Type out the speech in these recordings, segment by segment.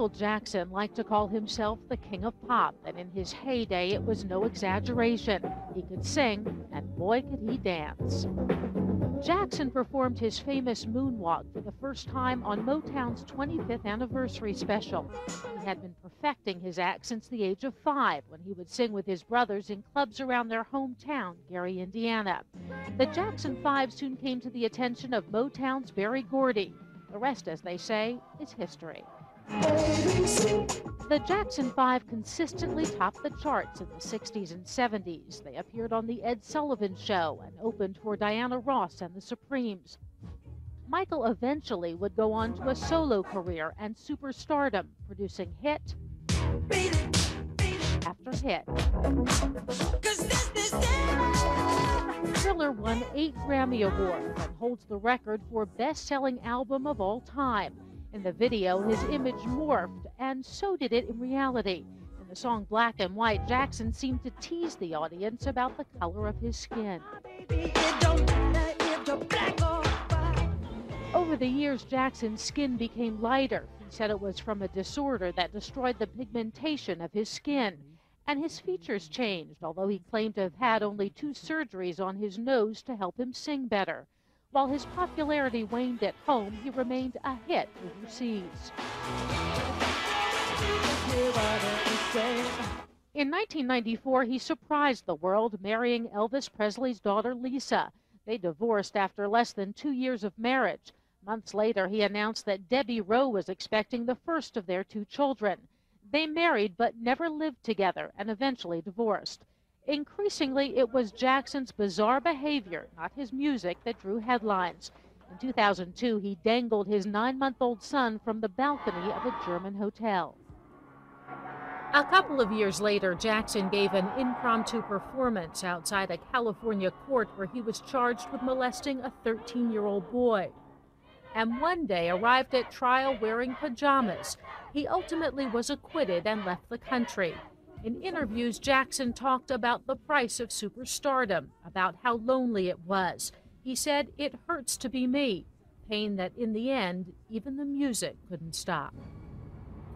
Michael Jackson liked to call himself the king of pop, and in his heyday, it was no exaggeration. He could sing, and boy, could he dance. Jackson performed his famous moonwalk for the first time on Motown's 25th anniversary special. He had been perfecting his act since the age of 5, when he would sing with his brothers in clubs around their hometown, Gary, Indiana. The Jackson 5 soon came to the attention of Motown's Berry Gordy. The rest, as they say, is history. The Jackson 5 consistently topped the charts in the 60s and 70s. They appeared on The Ed Sullivan Show and opened for Diana Ross and the Supremes. Michael eventually would go on to a solo career and superstardom, producing hit after hit. Thriller won 8 Grammy Awards and holds the record for best-selling album of all time. In the video, his image morphed, and so did it in reality. In the song Black and White, Jackson seemed to tease the audience about the color of his skin. Over the years, Jackson's skin became lighter. He said it was from a disorder that destroyed the pigmentation of his skin. And his features changed, although he claimed to have had only 2 surgeries on his nose to help him sing better. While his popularity waned at home, he remained a hit overseas. In 1994, he surprised the world, marrying Elvis Presley's daughter, Lisa. They divorced after less than 2 years of marriage. Months later, he announced that Debbie Rowe was expecting the first of their 2 children. They married but never lived together and eventually divorced. Increasingly, it was Jackson's bizarre behavior, not his music, that drew headlines. In 2002, he dangled his 9-month-old son from the balcony of a German hotel. A couple of years later, Jackson gave an impromptu performance outside a California court where he was charged with molesting a 13-year-old boy. And one day arrived at trial wearing pajamas. He ultimately was acquitted and left the country. In interviews, Jackson talked about the price of superstardom, about how lonely it was. He said, "It hurts to be me," pain that in the end, even the music couldn't stop.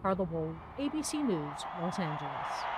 Carla Wold, ABC News, Los Angeles.